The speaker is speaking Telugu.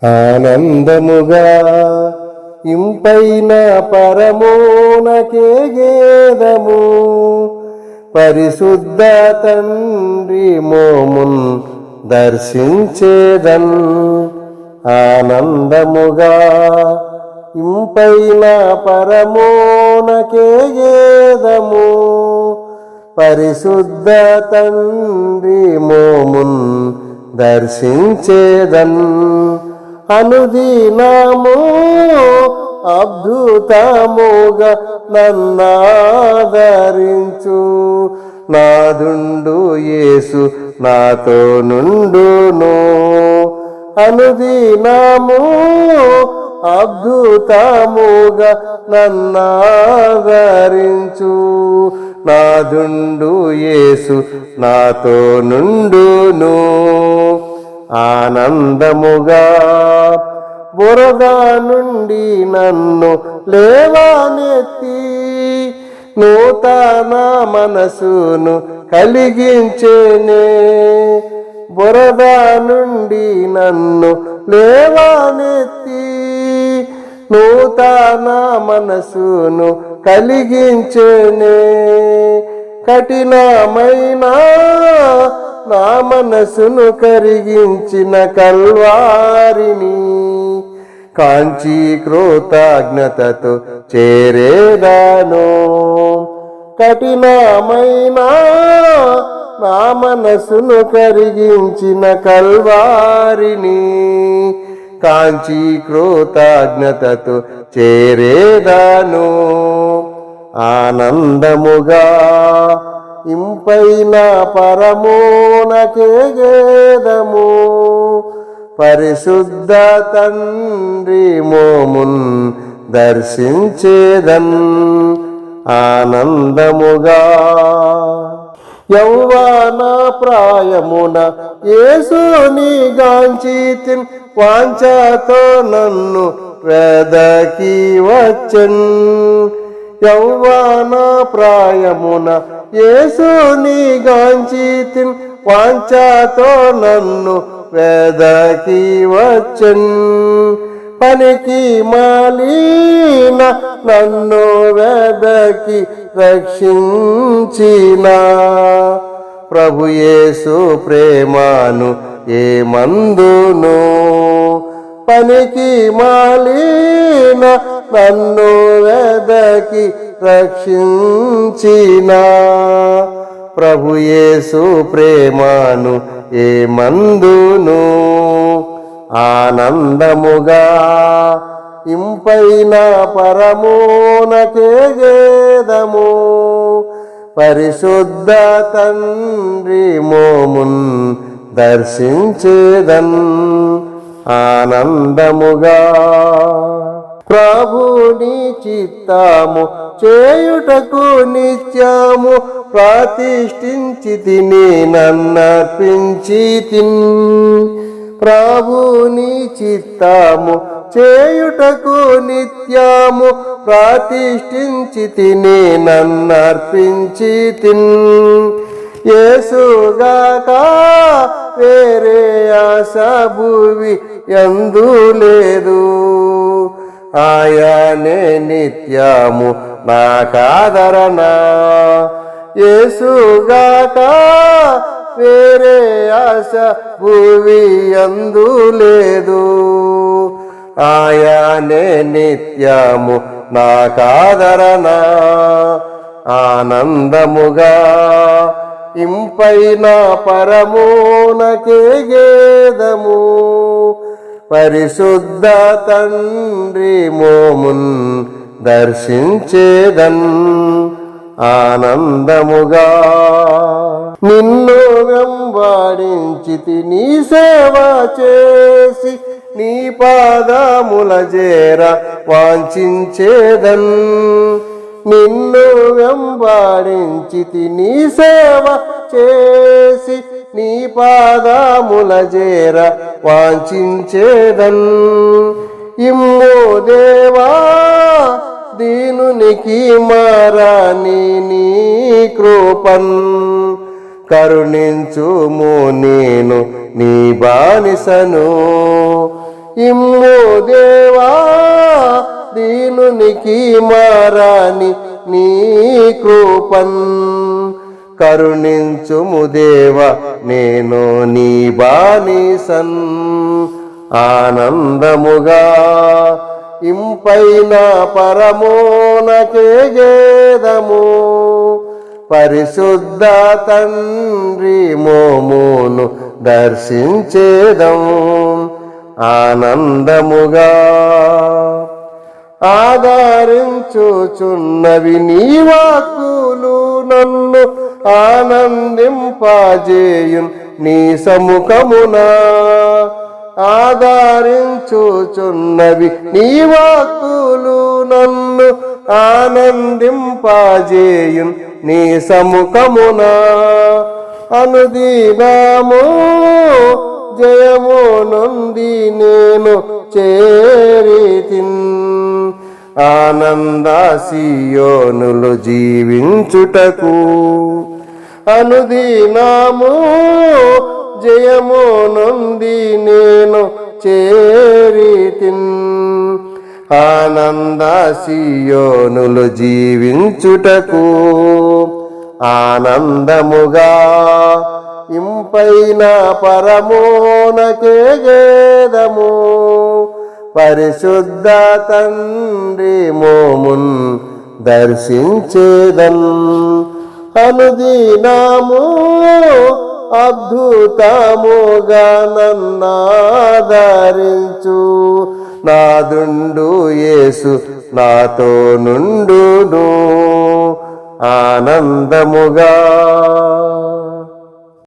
ఆనందముగా ఇంపైన పరమోనకే గేదము పరిశుద్ధ తండ్రి మోమున్ దర్శించేదన్. ఆనందముగా ఇంపైన పరమోనకే గేదము పరిశుద్ధ తండ్రి మోమున్ దర్శించేదన్. అనుదినము అద్భుతముగా నన్నాదరించు నాదుండు యేసు నాతో నుండును. అనుదినము అద్భుతముగా నన్నాదరించు నాదుండు యేసు నాతో నుండును. ఆనందముగా బురద నుండి నన్ను లేవనెత్తి నూతన మనసును కలిగించేనే. బురద నుండి నన్ను లేవనెత్తి నూతన మనసును కలిగించేనే. కఠినమైన నా మనసును కరిగించిన కల్వారిని కాంచి కృతజ్ఞతతో చేరేదాను. కఠినమైన నా మనసును కరిగించిన కల్వారిని కాంచి కృతజ్ఞతతో చేరేదాను. ఆనందముగా ఇంపైన పరమోనకే గేదము పరిశుద్ధ తండ్రి మోమున్ దర్శించేదన్. ఆనందముగా యౌవన ప్రాయమున యేసుని గాంచితిన్ వాంఛతో నన్ను వెదకి వచ్చెన్. యౌవన ప్రాయమున యేసుని గాంచితిన్ వాంఛతో నన్ను వెదకి వచ్చెన్. పనికి మాలిన నన్ను వెదకి రక్షించిన ప్రభు యేసు ప్రేమను ఏమందును. పనికి మాలిన నన్ను వెదకి రక్షించిన ప్రభు యేసు ప్రేమను ఏమందును. ఆనందముగా ఇంపైన పరమోనకే గేదము పరిశుద్ధ తండ్రి మోమున్ దర్శించేదన్. ఆనందముగా ప్రభుని చిత్తము చేయుటకు నిత్యము ప్రతిష్ఠించితిని నన్నర్పించితిన్. ప్రభుని చిత్తము చేయుటకు నిత్యము ప్రతిష్ఠించితిని నన్నర్పించితిన్. యేసుగాక వేరే ఆశ భువి యందు లేదు. ఆయనే నిత్యము నాకాదరణ. యేసుగాక వేరే ఆశ భువి యందు లేదు. ఆయనే నిత్యము నాకాదరణ. ఆనందముగా ఇంపైన పరమోనకే గేదము పరిశుద్ధ తండ్రి మోమున్ దర్శించేదన్. ఆనందముగా నిన్ను వెంబడించితి నీ సేవ చేసి నీ పాదముల చేర వాంఛించేదన్. నిన్ను వెంబడించితి నీ సేవ చేసి నీ పాదముల చేర వాంఛించేదన్. ఇమ్ము దేవా దీనునికి మారాని నీ కృపన్ కరుణించుము నేను నీ బానిసను. ఇమ్ము దేవా దీనునికి మారాని నీ కృపన్ కరుణించుము దేవ నేను నీ బానిసన్ ఆనందముగా ఇంపైన పరమోనకే గేదము పరిశుద్ధ తండ్రి మోమును దర్శించేదం ఆనందముగా ఆదరించుచున్నవి నీ వాక్కులు నన్ను ఆనందింపజేయున్ నీ సముఖమున ఆదరించుచున్నవి నీ వాక్కులు నన్ను ఆనందింపజేయున్ నీ సముఖమున అనుదినము జయము నొంది నేను చేరితిన్ ఆనంద సియోనులు జీవించుటకు అనుదినము జయము నొంది నేను చేరితిన్ ఆనంద సియోనులు జీవించుటకు ఆనందముగా ఇంపైన పరమోనకే గేదము పరిశుద్ధ తండ్రి మోమున్ దర్శించేదన్ అనుదినము అద్భుతముగా నన్నాదరించు నాదుండు యేసు నాతో నుండును ఆనందముగా